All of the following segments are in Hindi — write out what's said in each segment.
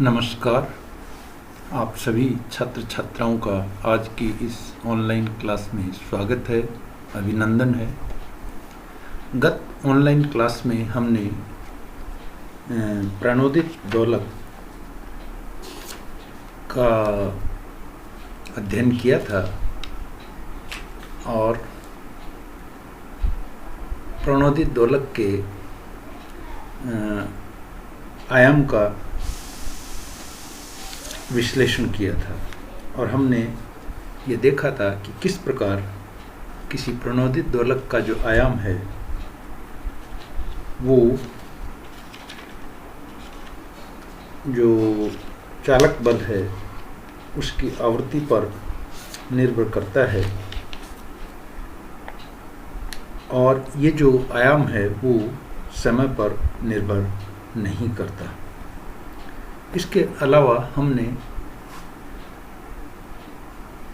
नमस्कार। आप सभी छात्र छात्राओं का आज की इस ऑनलाइन क्लास में स्वागत है, अभिनंदन है। गत ऑनलाइन क्लास में हमने प्रणोदित दोलक का अध्ययन किया था और प्रणोदित दोलक के आयाम का विश्लेषण किया था और हमने ये देखा था कि किस प्रकार किसी प्रणोदित दोलक का जो आयाम है वो जो चालक बल है उसकी आवृत्ति पर निर्भर करता है और ये जो आयाम है वो समय पर निर्भर नहीं करता। इसके अलावा हमने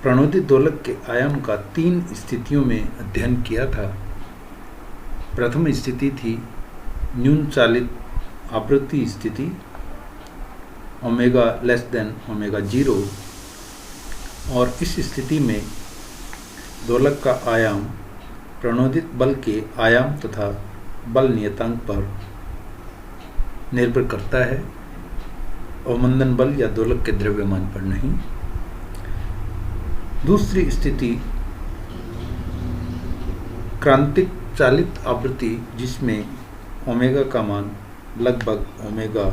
प्रणोदित दोलक के आयाम का 3 स्थितियों में अध्ययन किया था। प्रथम स्थिति थी न्यून चालित आवृत्ति स्थिति ओमेगा लेस देन ओमेगा 0 और इस स्थिति में दोलक का आयाम प्रणोदित बल के आयाम तथा बल नियतांक पर निर्भर करता है, अवमंदन बल या दोलक के द्रव्यमान पर नहीं। दूसरी स्थिति क्रांतिक चालित आवृत्ति जिसमें ओमेगा का मान लगभग ओमेगा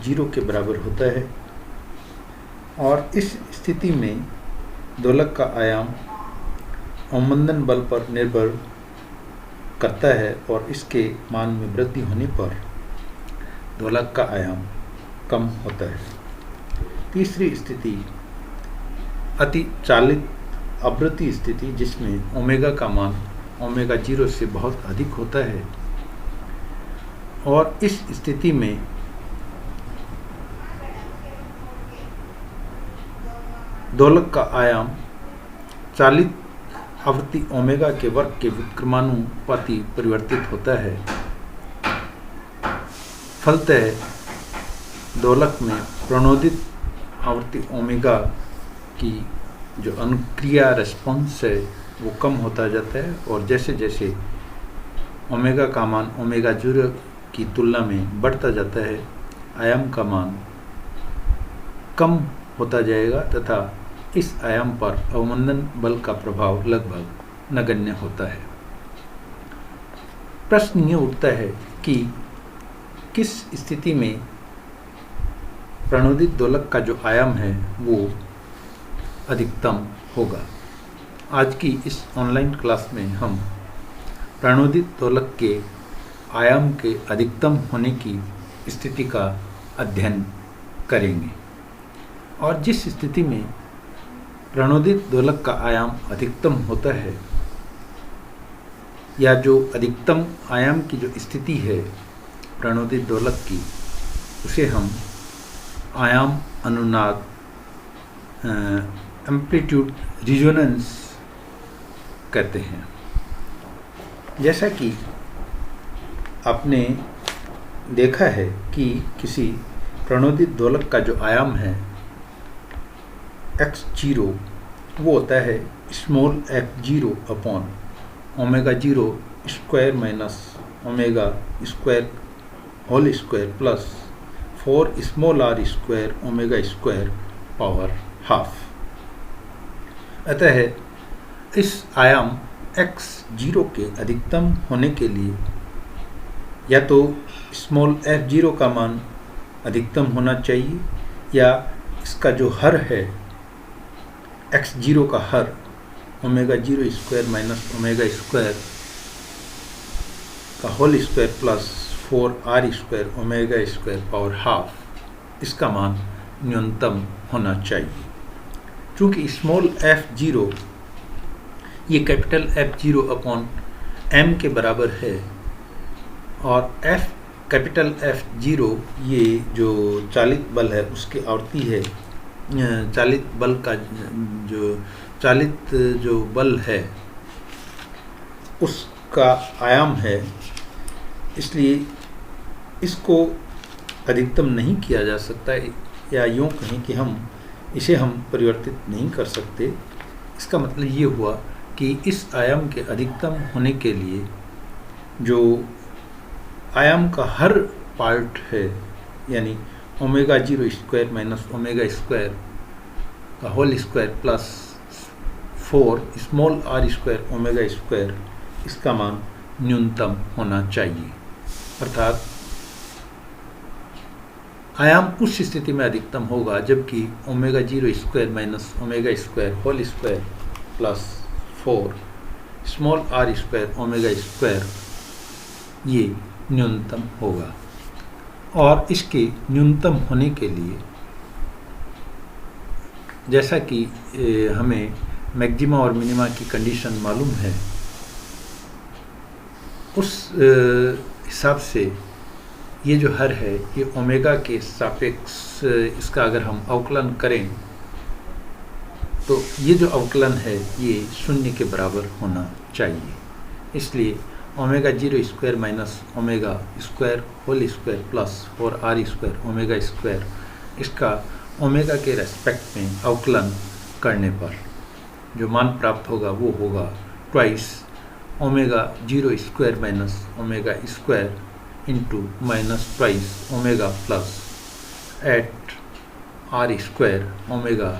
0 के बराबर होता है और इस स्थिति में दोलक का आयाम अवमंदन बल पर निर्भर करता है और इसके मान में वृद्धि होने पर दोलक का आयाम कम होता है। तीसरी स्थिति अति चालित आवृत्ति स्थिति जिसमें ओमेगा का मान ओमेगा 0 से बहुत अधिक होता है और इस स्थिति में दोलक का आयाम चालित आवृत्ति ओमेगा के वर्ग के व्युत्क्रमानुपाती परिवर्तित होता है। फलतः दोलक में प्रणोदित आवृत्ति ओमेगा की जो अनुक्रिया रेस्पॉन्स है वो कम होता जाता है और जैसे जैसे ओमेगा का मान ओमेगा 0 की तुलना में बढ़ता जाता है आयाम का मान कम होता जाएगा तथा इस आयाम पर अवमंदन बल का प्रभाव लगभग नगण्य होता है। प्रश्न ये उठता है कि किस स्थिति में प्रणोदित दोलक का जो आयाम है वो अधिकतम होगा। आज की इस ऑनलाइन क्लास में हम प्रणोदित दोलक के आयाम के अधिकतम होने की स्थिति का अध्ययन करेंगे और जिस स्थिति में प्रणोदित दोलक का आयाम अधिकतम होता है या जो अधिकतम आयाम की जो स्थिति है प्रणोदित दोलक की उसे हम आयाम अनुनाद एम्पलीट्यूड रिजोनेंस कहते हैं। जैसा कि आपने देखा है कि किसी प्रणोदित दोलक का जो आयाम है x0 वो होता है small f0 upon omega 0 square minus omega square whole square plus 4 small r square omega square power half. अतः इस आयाम x0 के अधिकतम होने के लिए या तो स्मॉल f0 का मान अधिकतम होना चाहिए या इसका जो हर है x0 का हर omega 0 square minus omega square का whole square plus 4r square omega square power half इसका मान न्यूनतम होना चाहिए। चूँकि स्मॉल f0 ये कैपिटल F0 अपॉन m के बराबर है और कैपिटल F0 ये जो चालित बल है उसकी आवृत्ति है, चालित बल का जो बल है उसका आयाम है, इसलिए इसको अधिकतम नहीं किया जा सकता, या यूँ कहें कि इसे हम परिवर्तित नहीं कर सकते। इसका मतलब ये हुआ कि इस आयाम के अधिकतम होने के लिए जो आयाम का हर पार्ट है, यानी omega 0 square minus omega square का whole square plus 4 small are square omega square, इसका मान न्यूनतम होना चाहिए। अर्थात आयाम उस स्थिति में अधिकतम होगा जबकि omega 0 square minus omega square whole square plus 4 small are square omega square ये न्यूनतम होगा। और इसके न्यूनतम होने के लिए जैसा कि हमें मैक्सिमा और मिनिमा की कंडीशन मालूम है, उस हिसाब से ये जो हर है ये ओमेगा के सापेक्ष इसका अगर हम अवकलन करें तो ये जो अवकलन है ये 0 के बराबर होना चाहिए। इसलिए omega 0 square minus omega square whole square plus 4 are square omega square, इसका ओमेगा के रेस्पेक्ट में अवकलन करने पर जो मान प्राप्त होगा वो होगा twice omega 0 square minus omega square into minus twice omega plus eight R square omega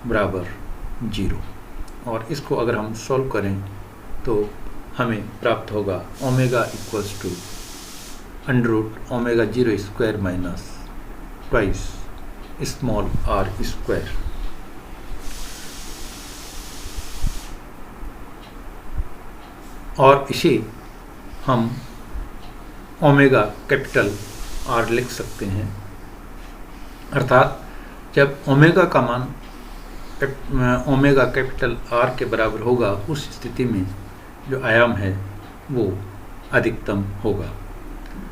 बराबर 0। और इसको अगर हम सॉल्व करें तो हमें प्राप्त होगा omega equals to under root omega 0 square minus twice small are square. और इसे हम ओमेगा कैपिटल आर लिख सकते हैं। अर्थात जब ओमेगा का मान ओमेगा कैपिटल आर के बराबर होगा उस स्थिति में जो आयाम है वो अधिकतम होगा।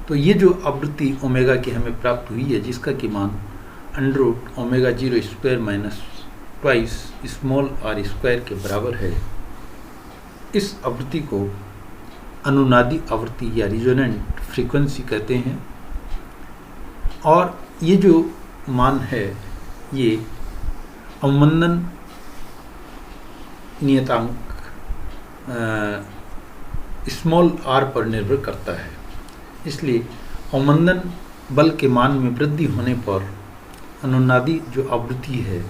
तो ये जो आवृत्ति ओमेगा की हमें प्राप्त हुई है जिसका कि मान under root omega 0 square minus twice small are square के बराबर है, इस आवृत्ति को अनुनादी आवृत्ति या रिजोनेंट फ्रीक्वेंसी कहते हैं। और ये जो मान है ये अवमंदन नियतांक स्मॉल आर पर निर्भर करता है। इसलिए अवमंदन बल के मान में वृद्धि होने पर अनुनादी जो आवृत्ति है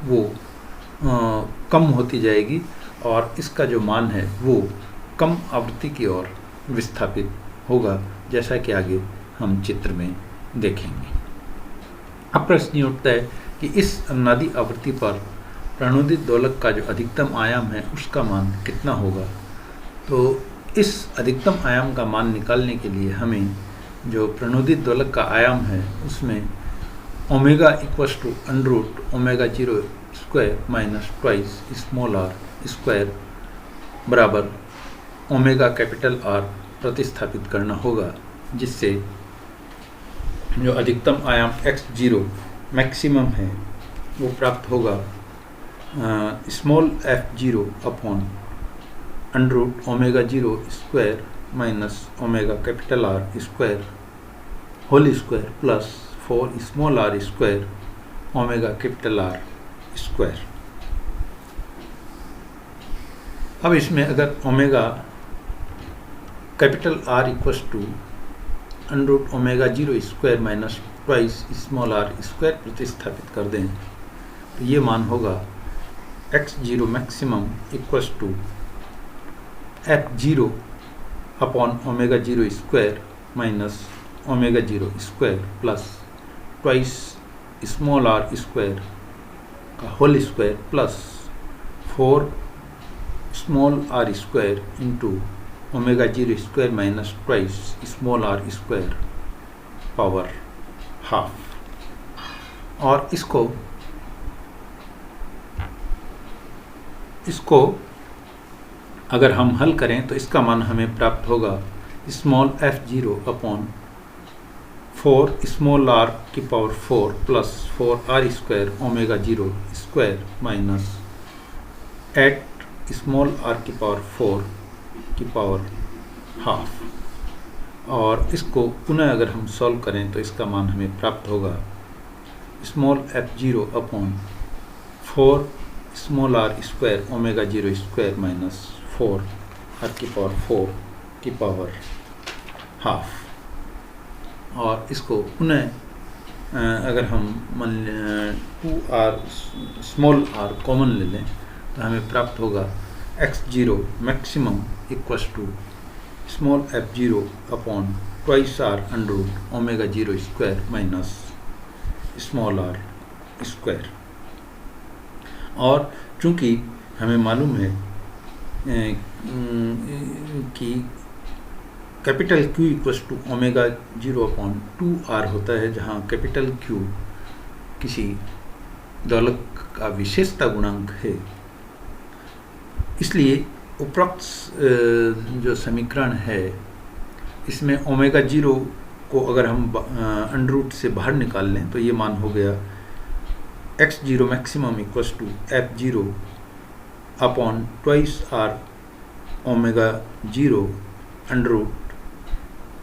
वो कम होती जाएगी और इसका जो मान है वो कम आवृत्ति की ओर विस्थापित होगा, जैसा कि आगे हम चित्र में देखेंगे। अब प्रश्न ये उठता है कि इस अनुनादी आवृत्ति पर प्रणोदित दोलक का जो अधिकतम आयाम है उसका मान कितना होगा। तो इस अधिकतम आयाम का मान निकालने के लिए हमें जो प्रणोदित दोलक का आयाम है उसमें omega equals to under root omega 0 square minus twice small are square बराबर ओमेगा कैपिटल आर प्रतिस्थापित करना होगा, जिससे जो अधिकतम आयाम x0 मैक्सिमम है वो प्राप्त होगा small f0 upon under root omega 0 square minus omega capital R square whole square plus 4 small are square omega capital R square. अब इसमें अगर omega capital R equals to under root omega 0 square minus twice small are square प्रतिस्थापित कर दें तो ये मान होगा x0 maximum equals to f0 upon omega 0 square minus omega 0 square plus twice small are square का whole square plus 4 small are square into omega 0 square minus twice small are square power half. और इसको अगर हम हल करें तो इसका मान हमें प्राप्त होगा small f0 upon 4 small r की power 4 plus 4 are square omega 0 square minus 8 small r की पावर 4 की पावर हाफ। और इसको पुनः अगर हम सॉल्व करें तो इसका मान हमें प्राप्त होगा small f0 upon 4 small r square omega 0 square minus 4 r की पावर 4 की पावर हाफ। और इसको पुनः अगर हम 2r स्मॉल r कॉमन ले लें तो हमें प्राप्त होगा x0 maximum equals to small f0 upon twice r under root omega 0 square minus small r square. और चूंकि हमें मालूम है कि capital Q equals to omega 0 upon 2r होता है, जहाँ कैपिटल Q किसी दोलक का विशेषता गुणांक है, इसलिए उपरोक्त जो समीकरण है इसमें ओमेगा 0 को अगर हम अंडर रूट से बाहर निकाल लें तो ये मान हो गया x0 maximum equals to f0 upon twice r omega 0 under root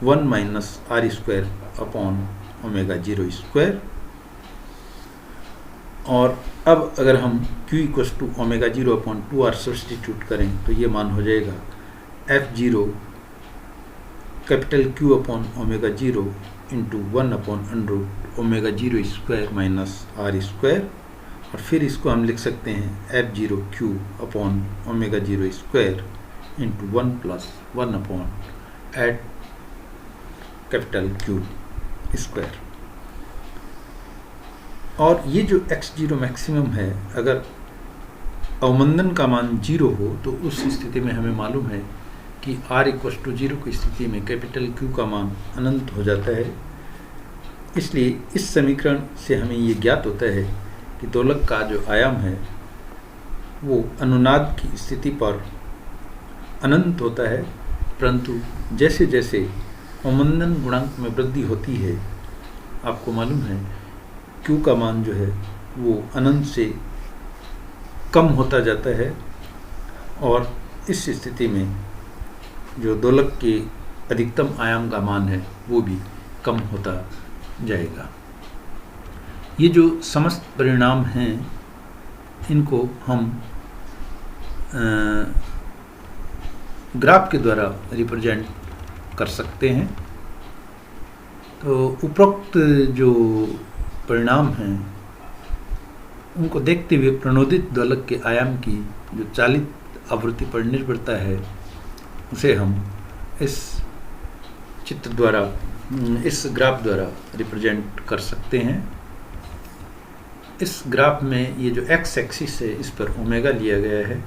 1 minus r square upon omega 0 square. और अब अगर हम q equals to omega 0 upon 2r substitute करें तो ये मान हो जाएगा f0 capital Q upon omega 0 into 1 upon under root omega 0 square minus r square. और फिर इसको हम लिख सकते हैं f0 Q upon omega 0 square into 1 plus 1 upon eight capital Q square. और ये जो x0 मैक्सिमम है, अगर अवमंदन का मान 0 हो तो उस स्थिति में हमें मालूम है कि r इक्वल टू 0 की स्थिति में कैपिटल Q का मान अनंत हो जाता है। इसलिए इस समीकरण से हमें ये ज्ञात होता है कि दोलक का जो आयाम है वो अनुनाद की स्थिति पर अनंत होता है, परंतु जैसे जैसे अवमंदन गुणांक में वृद्धि होती है, आपको मालूम है Q का मान जो है वो अनंत से कम होता जाता है और इस स्थिति में जो दोलक के अधिकतम आयाम का मान है वो भी कम होता जाएगा। ये जो समस्त परिणाम हैं इनको हम ग्राफ के द्वारा रिप्रेजेंट कर सकते हैं। तो उपरोक्त जो परिणाम हैं उनको देखते हुए प्रणोदित दोलक के आयाम की जो चालित आवृत्ति पर निर्भरता है उसे हम इस चित्र द्वारा, इस ग्राफ द्वारा रिप्रेजेंट कर सकते हैं। इस ग्राफ में ये जो x एक्सिस है इस पर ओमेगा लिया गया है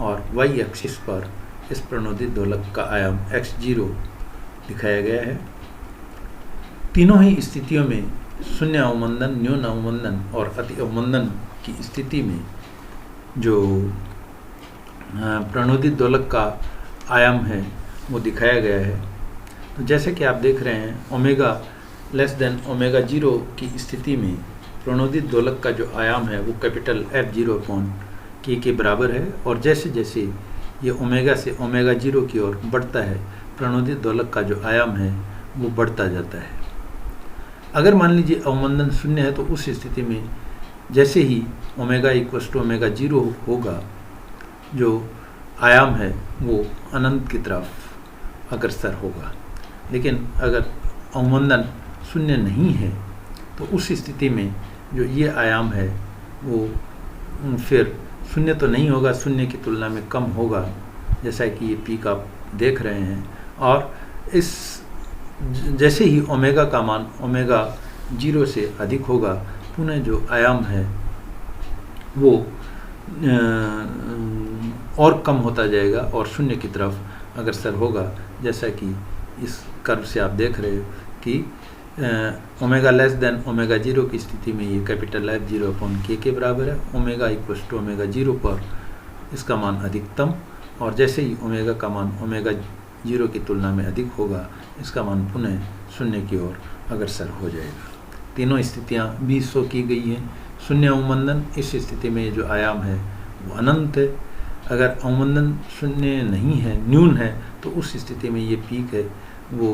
और y एक्सिस पर इस प्रणोदित दोलक का आयाम x0 दिखाया गया है। तीनों ही स्थितियों में शून्य अवमंदन, न्यून अवमंदन और अति अवमंदन की स्थिति में जो प्रणोदित दोलक का आयाम है वो दिखाया गया है। तो जैसे कि आप देख रहे हैं ओमेगा लेस देन ओमेगा 0 की स्थिति में प्रणोदित दोलक का जो आयाम है वो कैपिटल f0 अपॉन k के बराबर है। और जैसे जैसे ये ओमेगा से ओमेगा 0 की ओर बढ़ता है प्रणोदित दोलक का जो आयाम है वो बढ़ता जाता है। अगर मान लीजिए अवमंदन शून्य है तो उस स्थिति में जैसे ही ओमेगा इक्वल्स टू ओमेगा 0 होगा जो आयाम है वो अनंत की तरफ अग्रसर होगा। लेकिन अगर अवमंदन शून्य नहीं है तो उस स्थिति में जो ये आयाम है वो फिर शून्य तो नहीं होगा, शून्य की तुलना में कम होगा, जैसा कि ये पीक आप देख रहे हैं। और इस जैसे ही ओमेगा का मान ओमेगा 0 से अधिक होगा पुनः जो आयाम है वो और कम होता जाएगा और शून्य की तरफ अग्रसर होगा। जैसा कि इस कर्व से आप देख रहे हो कि ओमेगा लेस देन ओमेगा 0 की स्थिति में ये कैपिटल f0 अपॉन k के बराबर है। ओमेगा इक्वल्स टू ओमेगा 0 पर इसका मान अधिकतम, और जैसे ही ओमेगा का मान ओमेगा 0 की तुलना में अधिक होगा इसका मान पुनः शून्य की ओर अग्रसर हो जाएगा। तीनों स्थितियाँ 20 की गई हैं। शून्य अवमंदन, इस स्थिति में जो आयाम है वो अनंत है। अगर अवमंदन शून्य नहीं है, न्यून है, तो उस स्थिति में ये पीक है वो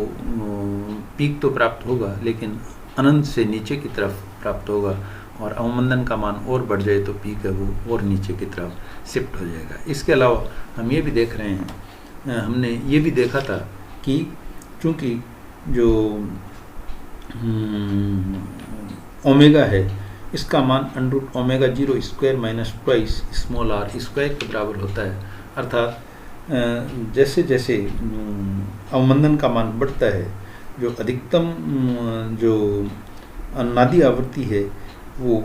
पीक तो प्राप्त होगा लेकिन अनंत से नीचे की तरफ प्राप्त होगा, और अवमंदन का मान और बढ़ जाए तो पीक है वो और नीचे की तरफ शिफ्ट हो जाएगा। इसके अलावा हम ये भी देख रहे हैं, हमने ये भी देखा था कि चूँकि जो ओमेगा है इसका मान under root omega 0 square minus twice small are square के बराबर होता है, अर्थात जैसे जैसे अवमंदन का मान बढ़ता है, जो अधिकतम जो अनुनादी आवृत्ति है वो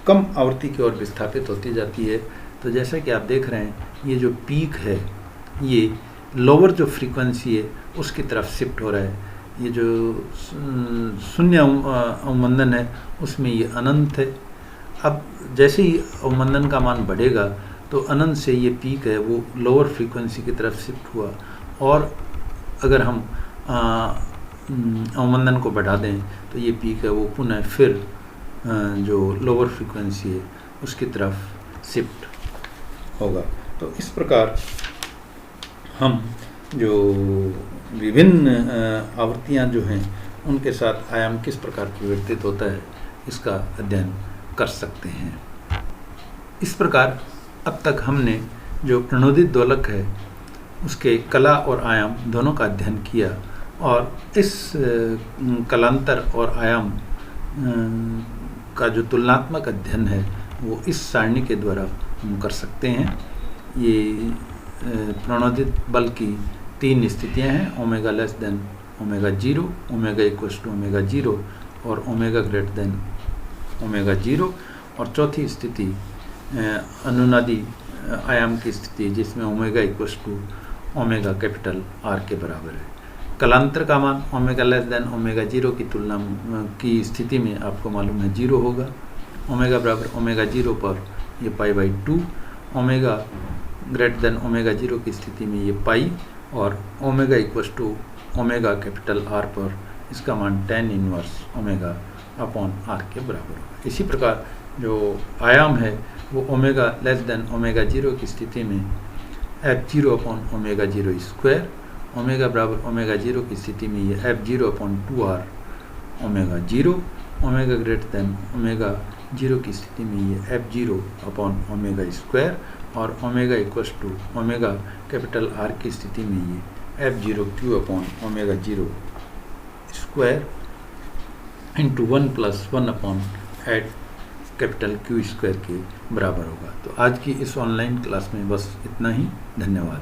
कम आवृत्ति की ओर विस्थापित होती जाती है। तो जैसा कि आप देख रहे हैं, ये जो पीक है ये लोअर जो फ्रीक्वेंसी है उसकी तरफ शिफ्ट हो रहा है। ये जो शून्य अवमंदन है उसमें ये अनंत है। अब जैसे ही अवमंदन का मान बढ़ेगा तो अनंत से ये पीक है वो लोअर फ्रीक्वेंसी की तरफ शिफ्ट हुआ, और अगर हम अवमंदन को बढ़ा दें तो ये पीक है वो पुनः फिर जो लोअर फ्रीक्वेंसी है उसकी तरफ शिफ्ट होगा। तो इस प्रकार हम जो विभिन्न आवृत्तियाँ जो हैं उनके साथ आयाम किस प्रकार परिवर्तित होता है इसका अध्ययन कर सकते हैं। इस प्रकार अब तक हमने जो प्रणोदित दोलक है उसके कला और आयाम दोनों का अध्ययन किया, और इस कलांतर और आयाम का जो तुलनात्मक अध्ययन है वो इस सारणी के द्वारा हम कर सकते हैं। ये प्रणोदित बल की 3 स्थितियां हैं, omega less than omega 0, omega equals to omega 0 और ओमेगा ग्रेटर देन ओमेगा 0, और चौथी स्थिति अनुनादी आयाम की स्थिति जिसमें omega equals to omega capital R के बराबर है। कलांतर का मान ओमेगा लेस देन ओमेगा 0 की तुलना की स्थिति में आपको मालूम है 0 होगा। ओमेगा बराबर ओमेगा 0 पर ये π/2, ओमेगा ग्रेटर देन ओमेगा 0 की स्थिति में ये पाई, और omega equals to omega capital R पर इसका मान tan inverse omega upon R के बराबर होगा। इसी प्रकार जो आयाम है वो ओमेगा लेस देन ओमेगा 0 की स्थिति में f0 upon omega 0 square, omega बराबर ओमेगा 0 की स्थिति में ये f0 upon 2r omega 0, omega greater than omega 0 की स्थिति में ये f0 अपॉन ओमेगा स्क्वायर, और omega equals to omega capital R की स्थिति में ये f0q upon omega 0 square into 1 + 1 upon eight capital Q square के बराबर होगा। तो आज की इस ऑनलाइन क्लास में बस इतना ही। धन्यवाद।